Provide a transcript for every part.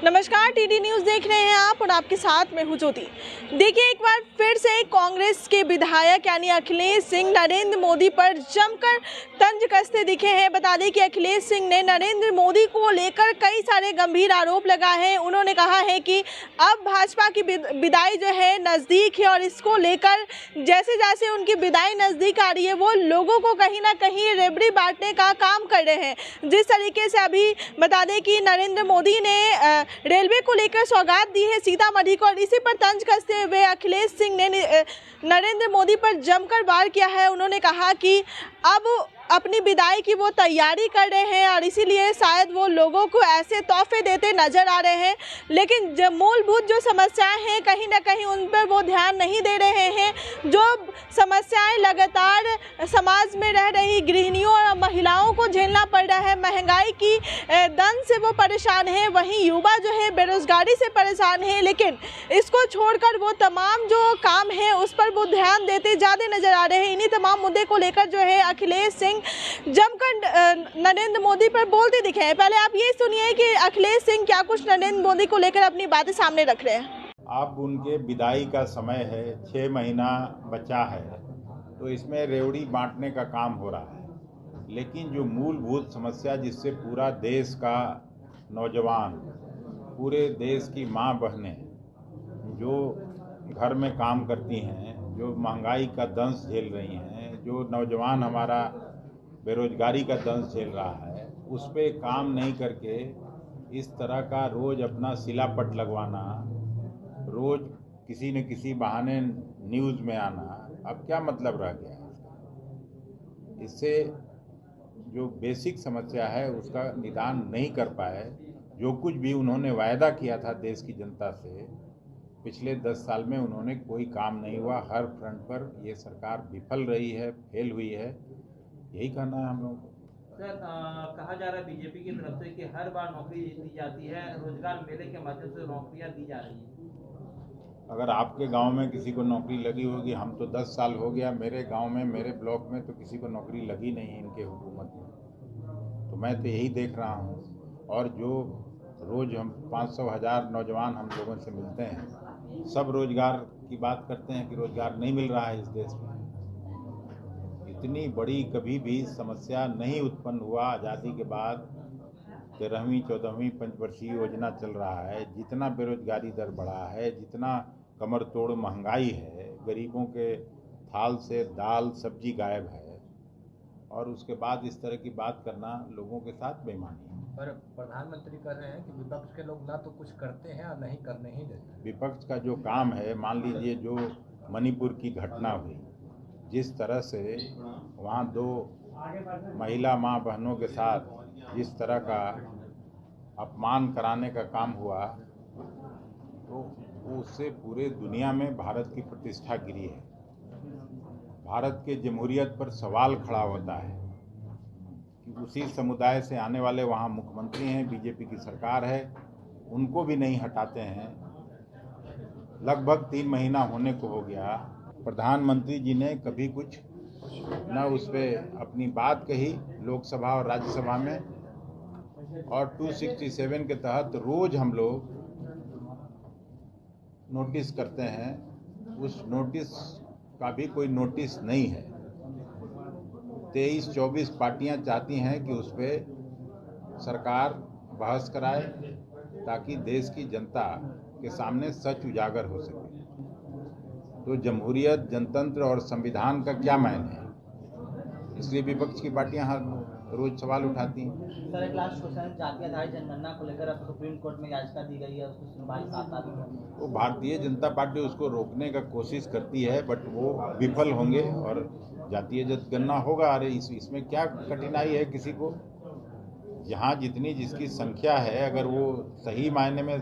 नमस्कार, TD news देख रहे हैं आप और आपके साथ मैं हूं ज्योति। देखिए, एक बार फिर से कांग्रेस के विधायक यानी अखिलेश सिंह नरेंद्र मोदी पर जमकर तंज कसते दिखे हैं। बता दें कि अखिलेश सिंह ने नरेंद्र मोदी को लेकर कई सारे गंभीर आरोप लगाए हैं। उन्होंने कहा है कि अब भाजपा की विदाई जो है नज़दीक है और इसको लेकर जैसे जैसे उनकी विदाई नज़दीक आ रही है वो लोगों को कहीं ना कहीं रेवड़ी बांटने का काम कर रहे हैं। जिस तरीके से अभी बता दें कि नरेंद्र मोदी ने रेलवे को लेकर सौगात दी है सीतामढ़ी को, और इसी पर तंज कसते हुए अखिलेश सिंह ने नरेंद्र मोदी पर जमकर वार किया है। उन्होंने कहा कि अब अपनी विदाई की वो तैयारी कर रहे हैं और इसीलिए शायद वो लोगों को ऐसे तोहफे देते नजर आ रहे हैं, लेकिन जो मूलभूत जो समस्याएं हैं कहीं ना कहीं उन पर वो ध्यान नहीं दे रहे हैं। जो समस्याएं लगातार समाज में रह रही गृहिणियों और महिलाओं को झेलना पड़ रहा है, महंगाई की दंड से वो परेशान है, वहीं युवा जो है बेरोजगारी से परेशान है, लेकिन इसको छोड़कर वो तमाम जो काम है उस पर वो ध्यान देते ज़्यादा नजर आ रहे हैं। इन्हीं तमाम मुद्दे को लेकर जो है अखिलेश सिंह जमकर नरेंद्र मोदी पर बोलते दिखे हैं। पहले आप ये सुनिए कि अखिलेश सिंह क्या कुछ नरेंद्र मोदी को लेकर अपनी बातें सामने रख रहे हैं। अब उनके विदाई का समय है, 6 महीना बचा है, तो इसमें रेवड़ी बांटने का काम हो रहा है। लेकिन जो मूलभूत समस्या जिससे पूरा देश का नौजवान, पूरे देश की माँ बहनें जो घर में काम करती हैं, जो महंगाई का दंश झेल रही हैं, जो नौजवान हमारा बेरोजगारी का दंश झेल रहा है, उस पर काम नहीं करके इस तरह का रोज़ अपना सिलापट लगवाना, रोज़ किसी न किसी बहाने न्यूज़ में आना, अब क्या मतलब रह गया है? इससे जो बेसिक समस्या है उसका निदान नहीं कर पाए। जो कुछ भी उन्होंने वायदा किया था देश की जनता से, पिछले 10 साल में उन्होंने कोई काम नहीं हुआ। हर फ्रंट पर ये सरकार विफल रही है, फेल हुई है, यही कहना है हम लोगों को। सर, कहा जा रहा है बीजेपी की तरफ से कि हर बार नौकरी दी जाती है, रोजगार मेले के माध्यम से नौकरियां दी जा रही हैं। अगर आपके गांव में किसी को नौकरी लगी होगी, हम तो 10 साल हो गया, मेरे गांव में, मेरे ब्लॉक में तो किसी को नौकरी लगी नहीं इनके हुकूमत में, तो मैं तो यही देख रहा हूँ। और जो रोज़ हम 500,000 नौजवान हम लोगों से मिलते हैं, सब रोजगार की बात करते हैं कि रोजगार नहीं मिल रहा है इस देश में। इतनी बड़ी कभी भी समस्या नहीं उत्पन्न हुआ आज़ादी के बाद। 13वीं 14वीं पंचवर्षीय योजना चल रहा है, जितना बेरोजगारी दर बढ़ा है, जितना कमर तोड़ महंगाई है, गरीबों के थाल से दाल सब्जी गायब है, और उसके बाद इस तरह की बात करना लोगों के साथ बेईमानी है। पर प्रधानमंत्री कह रहे हैं कि विपक्ष के लोग ना तो कुछ करते हैं और नहीं करने ही देते। विपक्ष का जो काम है, मान लीजिए जो मणिपुर की घटना हुई, जिस तरह से वहाँ 2 महिला माँ बहनों के साथ जिस तरह का अपमान कराने का काम हुआ, तो उससे पूरे दुनिया में भारत की प्रतिष्ठा गिरी है। भारत के जमहूरियत पर सवाल खड़ा होता है कि उसी समुदाय से आने वाले वहाँ मुख्यमंत्री हैं, बीजेपी की सरकार है, उनको भी नहीं हटाते हैं। लगभग 3 महीना होने को हो गया, प्रधानमंत्री जी ने कभी कुछ न उस पर अपनी बात कही लोकसभा और राज्यसभा में। और 267 के तहत रोज हम लोग नोटिस करते हैं, उस नोटिस का भी कोई नोटिस नहीं है। 23-24 पार्टियां चाहती हैं कि उस पर सरकार बहस कराए ताकि देश की जनता के सामने सच उजागर हो सके। तो जमहूरियत, जनतंत्र और संविधान का क्या मायने है? इसलिए विपक्ष की पार्टियां हर रोज सवाल उठाती हैं। सर, एक लास्ट क्वेश्चन, जातीय आधारित जनगणना को लेकर अब सुप्रीम कोर्ट में याचिका दी गई है, उसकी सुनवाई 7 तारीख में। तो भारतीय जनता पार्टी उसको रोकने का कोशिश करती है, बट वो विफल होंगे और जातीय जनगणना होगा। अरे इसमें क्या कठिनाई है किसी को? जहाँ जितनी जिसकी संख्या है, अगर वो सही मायने में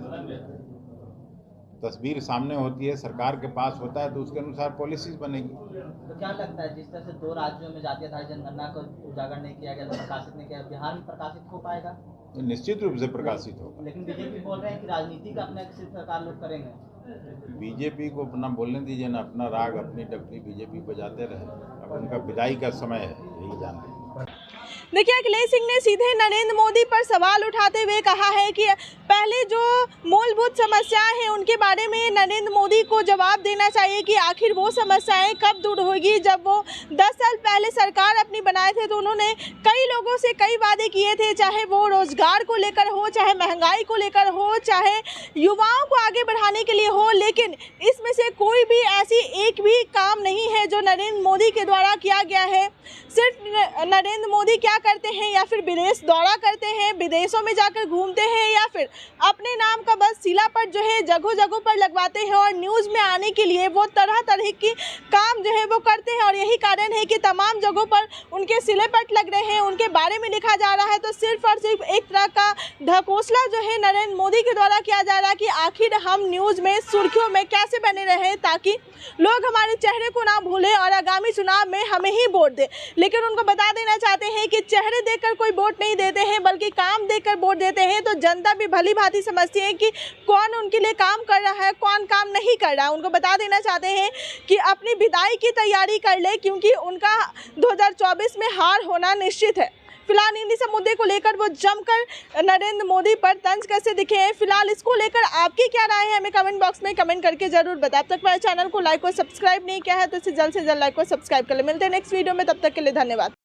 तस्वीर सामने होती है, सरकार के पास होता है, तो उसके अनुसार पॉलिसीज बनेगी। तो क्या लगता है, जिस तरह से 2 राज्यों में जातीय आधारित जनगणना को उजागर नहीं किया गया, प्रकाशित नहीं किया, बिहार में प्रकाशित हो पाएगा? तो निश्चित रूप से प्रकाशित होगा। लेकिन बीजेपी बोल रहे हैं कि राजनीति का अपने सिर्फ सरकार लोग करेंगे। बीजेपी को अपना बोलने दीजिए ना, अपना राग अपनी डबली बीजेपी बजाते रहे। अब उनका विदाई का समय है, यही जान रहे हैं। देखिए, अखिलेश सिंह ने सीधे नरेंद्र मोदी पर सवाल उठाते हुए कहा है कि पहले जो मूलभूत समस्याएं हैं उनके बारे में नरेंद्र मोदी को जवाब देना चाहिए कि आखिर वो समस्याएं कब दूर होगी। जब वो 10 साल पहले सरकार अपनी बनाए थे तो उन्होंने कई लोगों से कई वादे किए थे, चाहे वो रोजगार को लेकर हो, चाहे महंगाई को लेकर हो, चाहे युवाओं को आगे बढ़ाने के लिए हो, लेकिन इसमें से कोई भी ऐसी एक भी काम नहीं है जो नरेंद्र मोदी के द्वारा किया गया है। सिर्फ नरेंद्र मोदी क्या करते हैं, या फिर विदेश दौरा करते हैं, विदेशों में जाकर घूमते हैं, या फिर अपने नाम का बस शिलापट जो है जगह जगह पर लगवाते हैं और न्यूज़ में आने के लिए वो तरह तरह की काम जो है वो करते हैं। और यही कारण है कि तमाम जगहों पर उनके शिलापट लग रहे हैं, उनके बारे में लिखा जा रहा है। तो सिर्फ और सिर्फ एक तरह का ढकोसला जो है नरेंद्र मोदी के द्वारा किया जा रहा है कि आखिर हम न्यूज़ में सुर्खियों में कैसे बने रहें ताकि लोग हमारे चेहरे को ना भूलें और आगामी चुनाव में हमें ही वोट दें। लेकिन उनको बता देना चाहते हैं कि चेहरे देखकर कोई वोट नहीं देते हैं, बल्कि काम देखकर वोट देते हैं। तो जनता भी भली भांति समझती है कि कौन उनके लिए काम कर रहा है, कौन काम नहीं कर रहा है। उनको बता देना चाहते हैं कि अपनी विदाई की तैयारी कर ले, क्योंकि उनका 2024 में हार होना निश्चित है। फिलहाल इन्हीं सब मुद्दे को लेकर वो जमकर नरेंद्र मोदी पर तंज कैसे दिखे हैं। फिलहाल इसको लेकर आपकी क्या राय है, हमें कमेंट बॉक्स में कमेंट करके जरूर बताएं। अब तक मेरे चैनल को लाइक और सब्सक्राइब नहीं किया है तो इसे जल्द से जल्द लाइक और सब्सक्राइब कर ले। मिलते हैं नेक्स्ट वीडियो में, तब तक के लिए धन्यवाद।